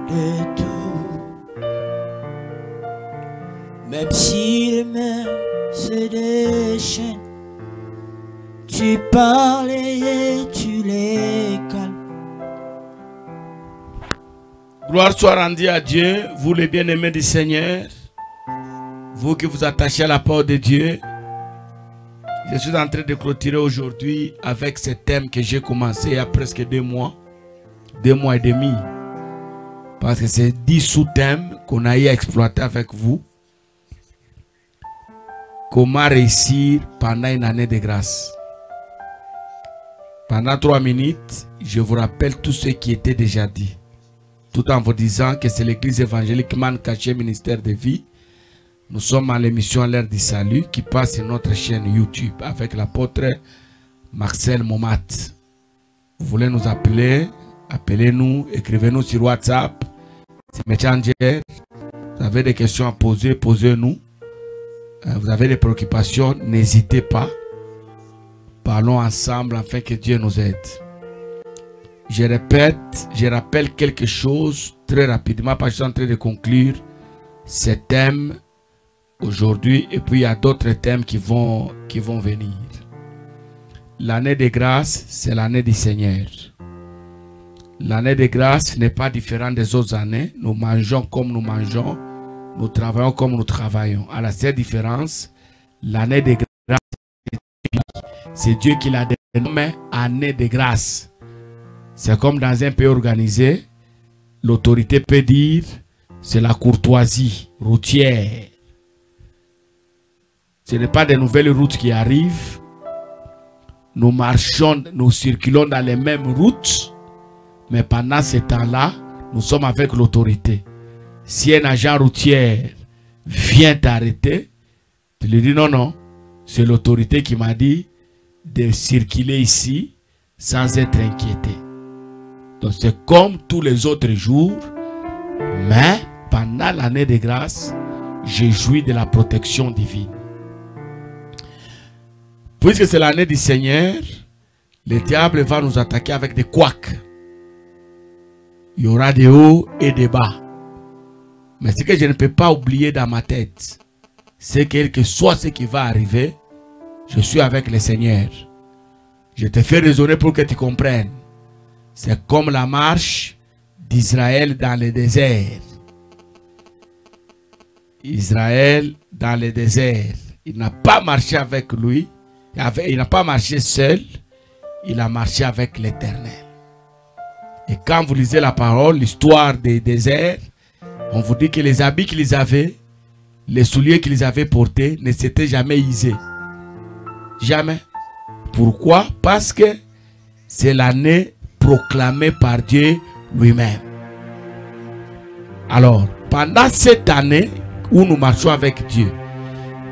de tout. Même si les mains se déchaînent, tu parles et tu les calmes. Gloire soit rendue à Dieu, vous les bien-aimés du Seigneur, vous qui vous attachez à la parole de Dieu. Je suis en train de clôturer aujourd'hui avec ce thème que j'ai commencé il y a presque 2 mois et demi. Parce que c'est 10 sous-thèmes qu'on a eu à exploiter avec vous. Comment réussir pendant une année de grâce. Pendant 3 minutes, je vous rappelle tout ce qui était déjà dit. Tout en vous disant que c'est l'église évangélique Man Caché Ministère de Vie. Nous sommes à l'émission L'Heure du Salut qui passe sur notre chaîne YouTube avec l'apôtre Marcel Momat. Vous voulez nous appeler? Appelez-nous, écrivez-nous sur WhatsApp. C'est Messenger. Vous avez des questions à poser, posez-nous. Vous avez des préoccupations, n'hésitez pas. Parlons ensemble afin que Dieu nous aide. Je répète, je rappelle quelque chose très rapidement parce que je suis en train de conclure ce thème aujourd'hui et puis il y a d'autres thèmes qui vont venir. L'année de grâce, c'est l'année du Seigneur. L'année de grâce n'est pas différente des autres années. Nous mangeons comme nous mangeons. Nous travaillons comme nous travaillons. À la seule différence, l'année de grâce, c'est Dieu qui l'a dénommée année de grâce. C'est comme dans un pays organisé, l'autorité peut dire, c'est la courtoisie routière. Ce n'est pas de nouvelles routes qui arrivent. Nous marchons, nous circulons dans les mêmes routes, mais pendant ce temps-là, nous sommes avec l'autorité. Si un agent routier vient t'arrêter, tu lui dis non, non, c'est l'autorité qui m'a dit de circuler ici sans être inquiété. Donc c'est comme tous les autres jours, mais pendant l'année de grâce, je jouis de la protection divine. Puisque c'est l'année du Seigneur, le diable va nous attaquer avec des couacs. Il y aura des hauts et des bas. Mais ce que je ne peux pas oublier dans ma tête, c'est que quel que soit ce qui va arriver, je suis avec le Seigneur. Je te fais raisonner pour que tu comprennes. C'est comme la marche d'Israël dans le désert. Israël dans le désert. Il n'a pas marché avec lui. Il n'a pas marché seul. Il a marché avec l'Éternel. Et quand vous lisez la parole, l'histoire des déserts, on vous dit que les habits qu'ils avaient, les souliers qu'ils avaient portés ne s'étaient jamais usés. Jamais. Pourquoi? Parce que c'est l'année proclamée par Dieu lui-même. Alors, pendant cette année où nous marchons avec Dieu,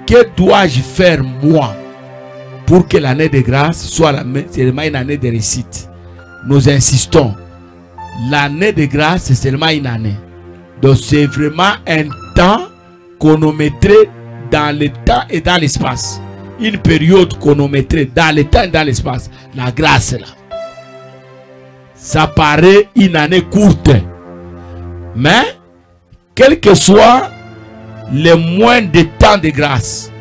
que dois-je faire moi pour que l'année de grâce soit seulement une année de réussite? Nous insistons. L'année de grâce, c'est seulement une année. Donc c'est vraiment un temps chronométré dans le temps et dans l'espace. Une période chronométrée dans le temps et dans l'espace. La grâce là. Ça paraît une année courte. Mais, quel que soit le moins de temps de grâce,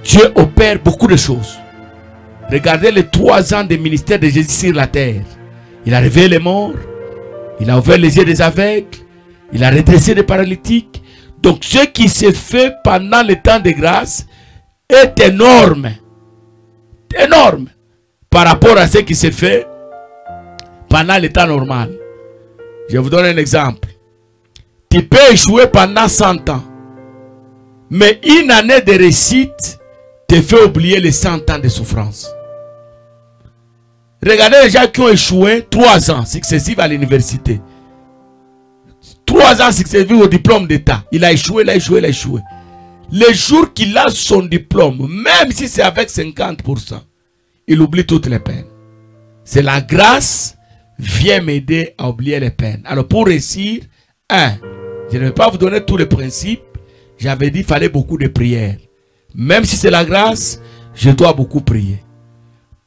Dieu opère beaucoup de choses. Regardez les 3 ans de ministère de Jésus sur la terre. Il a réveillé les morts. Il a ouvert les yeux des aveugles. Il a redressé les paralytiques. Donc ce qui se fait pendant le temps de grâce est énorme. Énorme. Par rapport à ce qui se fait pendant le temps normal. Je vous donne un exemple. Tu peux échouer pendant 100 ans. Mais une année de réussite te fait oublier les 100 ans de souffrance. Regardez les gens qui ont échoué 3 ans successifs à l'université. 3 ans successifs au diplôme d'État. Il a échoué, il a échoué, il a échoué. Le jour qu'il a son diplôme, même si c'est avec 50%, il oublie toutes les peines. C'est la grâce vient m'aider à oublier les peines. Alors pour réussir, je ne vais pas vous donner tous les principes. J'avais dit qu'il fallait beaucoup de prières. Même si c'est la grâce, je dois beaucoup prier.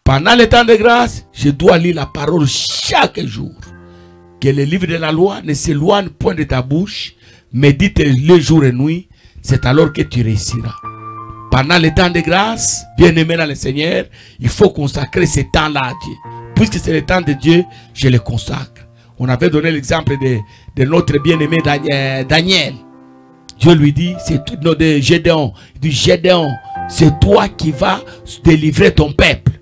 Pendant le temps de grâce, je dois lire la parole chaque jour. que le livre de la loi ne s'éloigne point de ta bouche, médite-le jour et nuit, c'est alors que tu réussiras. Pendant les temps de grâce, bien-aimé dans le Seigneur, il faut consacrer ce temps-là à Dieu. Puisque c'est le temps de Dieu, je le consacre. On avait donné l'exemple de notre bien-aimé Daniel. Dieu lui dit, c'est de Gédéon. Il dit, Gédéon, c'est toi qui vas délivrer ton peuple.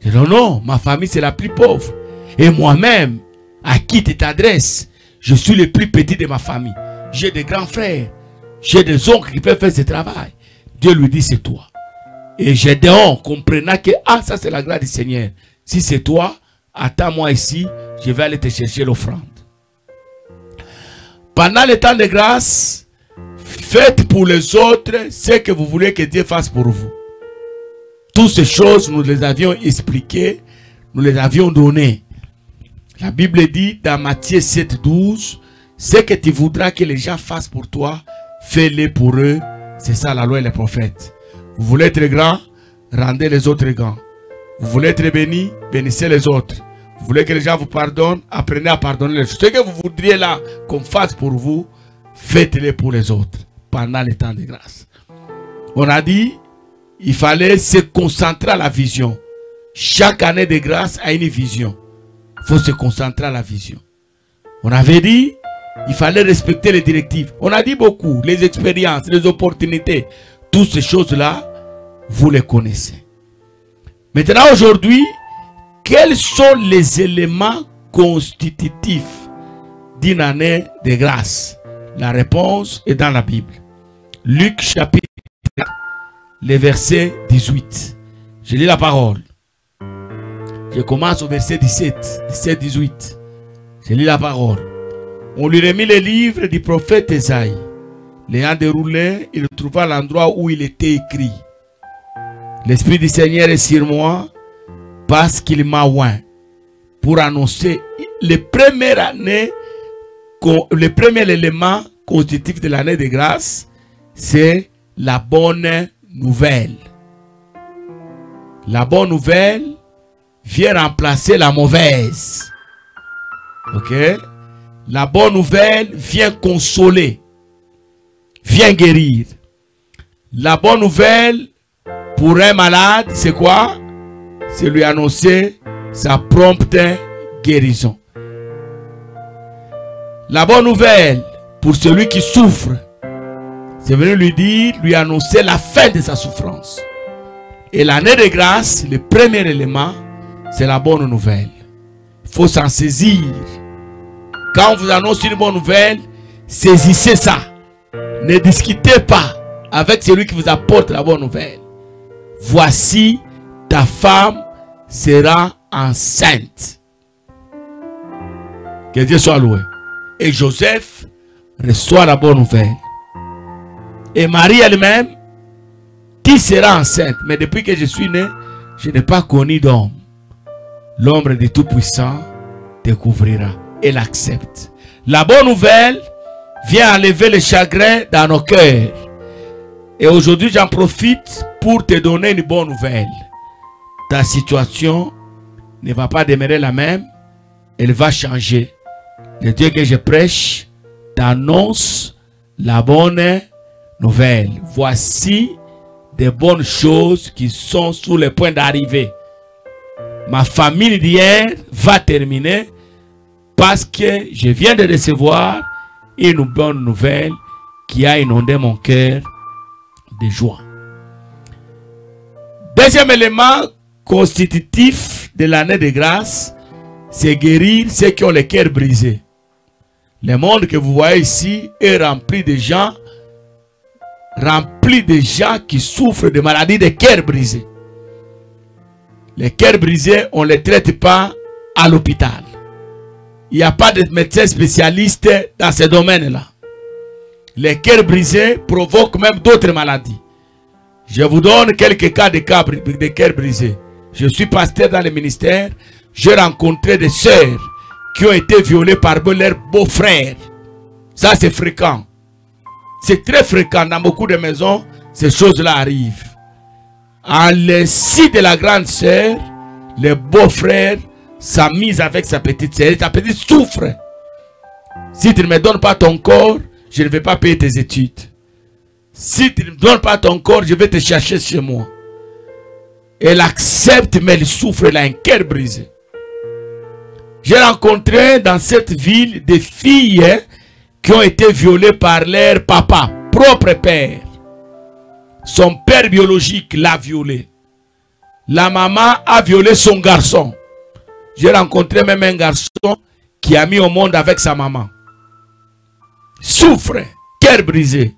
Je dis, non, ma famille c'est la plus pauvre. Et moi-même, à qui tu t'adresses? Je suis le plus petit de ma famille. J'ai des grands frères. J'ai des oncles qui peuvent faire ce travail. Dieu lui dit, c'est toi. Et Gédéon, comprenant que, ça c'est la grâce du Seigneur. Si c'est toi, attends-moi ici, je vais aller te chercher l'offrande. Pendant le temps de grâce, faites pour les autres ce que vous voulez que Dieu fasse pour vous. Toutes ces choses, nous les avions expliquées, nous les avions données. La Bible dit dans Matthieu 7, 12, ce que tu voudras que les gens fassent pour toi, fais-le pour eux. C'est ça la loi et les prophètes. Vous voulez être grand, rendez les autres grands. Vous voulez être béni, bénissez les autres. Vous voulez que les gens vous pardonnent, apprenez à pardonner les autres. Ce que vous voudriez là qu'on fasse pour vous, faites-le pour les autres pendant les temps de grâce. On a dit, il fallait se concentrer à la vision. Chaque année de grâce a une vision. Il faut se concentrer à la vision. On avait dit, il fallait respecter les directives. On a dit beaucoup, les expériences, les opportunités. Toutes ces choses-là, vous les connaissez. Maintenant, aujourd'hui, quels sont les éléments constitutifs d'une année de grâce? La réponse est dans la Bible. Luc chapitre 4, le verset 18. Je lis la parole. Je commence au verset 17, 18. Je lis la parole. On lui remit le livre du prophète Ésaïe. L'ayant déroulé, il trouva l'endroit où il était écrit. L'Esprit du Seigneur est sur moi parce qu'il m'a oint pour annoncer le premier élément constitutif de l'année de grâce, c'est la bonne nouvelle. La bonne nouvelle vient remplacer la mauvaise. Ok? La bonne nouvelle vient consoler, vient guérir. La bonne nouvelle pour un malade, c'est quoi? C'est lui annoncer sa prompte guérison. La bonne nouvelle pour celui qui souffre, c'est venir lui dire, lui annoncer la fin de sa souffrance. Et l'année de grâce, le premier élément, c'est la bonne nouvelle. Il faut s'en saisir. Quand on vous annonce une bonne nouvelle, saisissez ça. Ne discutez pas avec celui qui vous apporte la bonne nouvelle. Voici, ta femme sera enceinte. Que Dieu soit loué. Et Joseph reçoit la bonne nouvelle. Et Marie elle-même, qui sera enceinte? Mais depuis que je suis né, je n'ai pas connu d'homme. L'ombre du Tout-Puissant découvrira. Elle accepte. La bonne nouvelle vient enlever le chagrin dans nos cœurs. Et aujourd'hui, j'en profite pour te donner une bonne nouvelle. Ta situation ne va pas demeurer la même. Elle va changer. Le Dieu que je prêche t'annonce la bonne nouvelle. Voici des bonnes choses qui sont sur le point d'arriver. Ma famille d'hier va terminer parce que je viens de recevoir une bonne nouvelle qui a inondé mon cœur de joie. Deuxième élément constitutif de l'année de grâce, c'est guérir ceux qui ont le cœur brisé. Le monde que vous voyez ici est rempli de gens qui souffrent de maladies de cœur brisé. Les cœurs brisés, on ne les traite pas à l'hôpital. Il n'y a pas de médecin spécialiste dans ce domaine-là. Les cœurs brisés provoquent même d'autres maladies. Je vous donne quelques cas de cœurs brisés. Je suis pasteur dans le ministère. J'ai rencontré des sœurs qui ont été violées par leurs beaux-frères. Ça, c'est fréquent. C'est très fréquent. Dans beaucoup de maisons, ces choses-là arrivent. En l'insu de la grande sœur, les beaux-frères sa mise avec sa petite sœur. Ta petite souffre. Si tu ne me donnes pas ton corps, je ne vais pas payer tes études. Si tu ne me donnes pas ton corps, je vais te chercher chez moi. Elle accepte, mais elle souffre, elle a un cœur brisé. J'ai rencontré dans cette ville des filles qui ont été violées par leur papa, propre père. Son père biologique l'a violée. La maman a violé son garçon. J'ai rencontré même un garçon qui a mis au monde avec sa maman. Souffre, cœur brisé.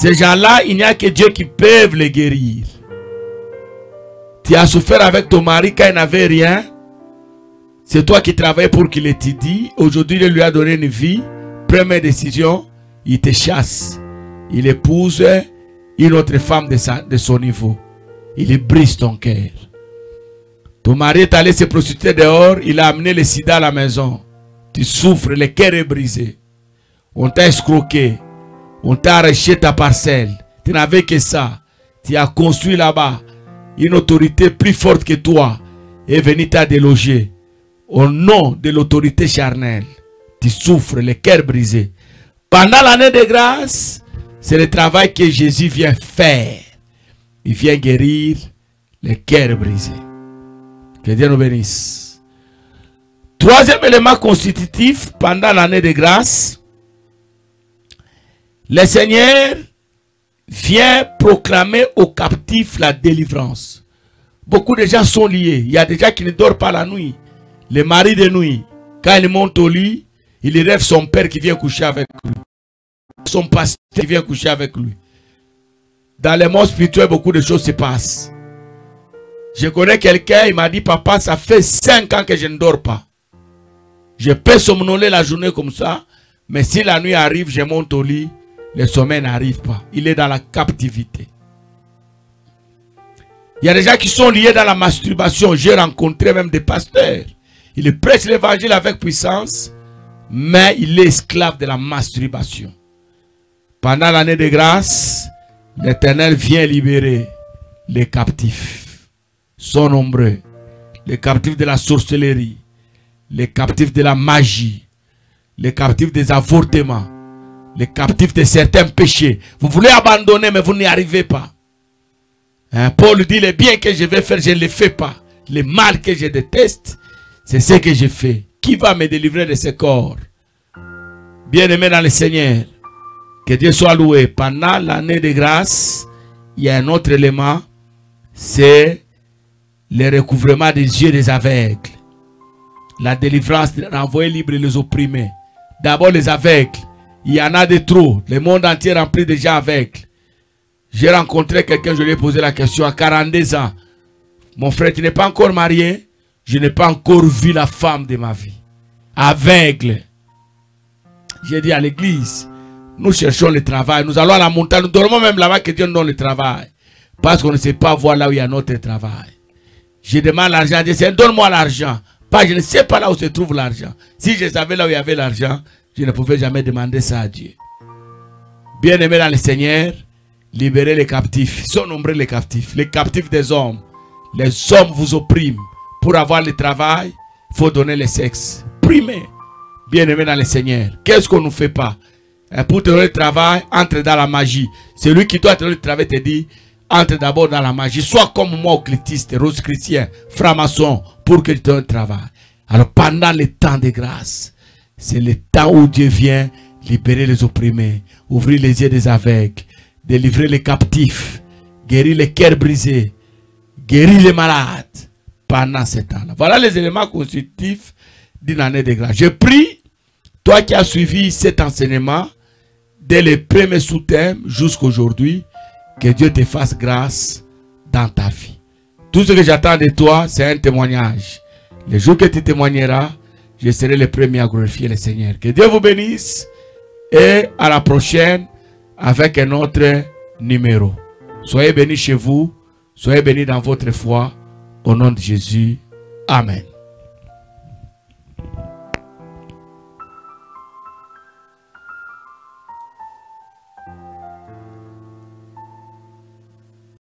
Ces gens-là, il n'y a que Dieu qui peut les guérir. Tu as souffert avec ton mari quand il n'avait rien. C'est toi qui travaillais pour qu'il étudie. Aujourd'hui, il lui a donné une vie. Première décision, il te chasse. Il épouse une autre femme de son niveau. Il brise ton cœur. Ton mari est allé se prostituer dehors. Il a amené le sida à la maison. Tu souffres, le cœur est brisé. On t'a escroqué. On t'a arraché ta parcelle. Tu n'avais que ça. Tu as construit là-bas. Une autorité plus forte que toi est venue t'a déloger. Au nom de l'autorité charnelle. Tu souffres, le cœur brisé. Pendant l'année de grâce, c'est le travail que Jésus vient faire. Il vient guérir le cœur brisé. Que Dieu nous bénisse. Troisième élément constitutif pendant l'année de grâce. Le Seigneur vient proclamer aux captifs la délivrance. Beaucoup de gens sont liés. Il y a des gens qui ne dorment pas la nuit. Les maris de nuit, quand il monte au lit, il rêve son père qui vient coucher avec lui. Son pasteur qui vient coucher avec lui. Dans le monde spirituel, beaucoup de choses se passent. Je connais quelqu'un, il m'a dit, papa, ça fait 5 ans que je ne dors pas. Je peux somnoler la journée comme ça, mais si la nuit arrive, je monte au lit, le sommeil n'arrive pas. Il est dans la captivité. Il y a des gens qui sont liés dans la masturbation. J'ai rencontré même des pasteurs. Ils prêchent l'évangile avec puissance, mais il est esclave de la masturbation. Pendant l'année de grâce, l'Éternel vient libérer les captifs. Sont nombreux. Les captifs de la sorcellerie, les captifs de la magie, les captifs des avortements, les captifs de certains péchés. Vous voulez abandonner, mais vous n'y arrivez pas. Hein, Paul dit, le bien que je vais faire, je ne le fais pas. Le mal que je déteste, c'est ce que je fais. Qui va me délivrer de ce corps? Bien-aimé dans le Seigneur, que Dieu soit loué. Pendant l'année de grâce, il y a un autre élément, c'est le recouvrement des yeux des aveugles. La délivrance, renvoyer libre les opprimés. D'abord les aveugles. Il y en a de trop. Le monde entier est rempli de gens aveugles. J'ai rencontré quelqu'un, je lui ai posé la question à 42 ans. Mon frère, tu n'es pas encore marié? Je n'ai pas encore vu la femme de ma vie. Aveugle. J'ai dit à l'église, nous cherchons le travail. Nous allons à la montagne. Nous dormons même là-bas que Dieu nous donne le travail. Parce qu'on ne sait pas voir là où il y a notre travail. Je demande l'argent. Je dis, donne-moi l'argent. Pas, je ne sais pas là où se trouve l'argent. Si je savais là où il y avait l'argent, je ne pouvais jamais demander ça à Dieu. Bien-aimés dans le Seigneur, libérez les captifs. Ils sont nombreux les captifs. Les captifs des hommes. Les hommes vous oppriment. Pour avoir le travail, il faut donner le sexe. Primez. Bien-aimés dans le Seigneur. Qu'est-ce qu'on ne fait pas? Pour te donner le travail, entre dans la magie. Celui qui doit te donner le travail te dit, entre d'abord dans la magie. Sois comme moi, occultiste, rose-chrétien, franc-maçon, pour que tu te donnes le travail. Alors pendant le temps de grâce, c'est le temps où Dieu vient libérer les opprimés, ouvrir les yeux des aveugles, délivrer les captifs, guérir les cœurs brisés, guérir les malades. Pendant ce temps-là. Voilà les éléments constitutifs d'une année de grâce. Je prie, toi qui as suivi cet enseignement, dès les premiers sous-thèmes jusqu'à aujourd'hui, que Dieu te fasse grâce dans ta vie. Tout ce que j'attends de toi, c'est un témoignage. Le jour que tu témoigneras, je serai le premier à glorifier le Seigneur. Que Dieu vous bénisse et à la prochaine avec un autre numéro. Soyez bénis chez vous, soyez bénis dans votre foi. Au nom de Jésus, Amen.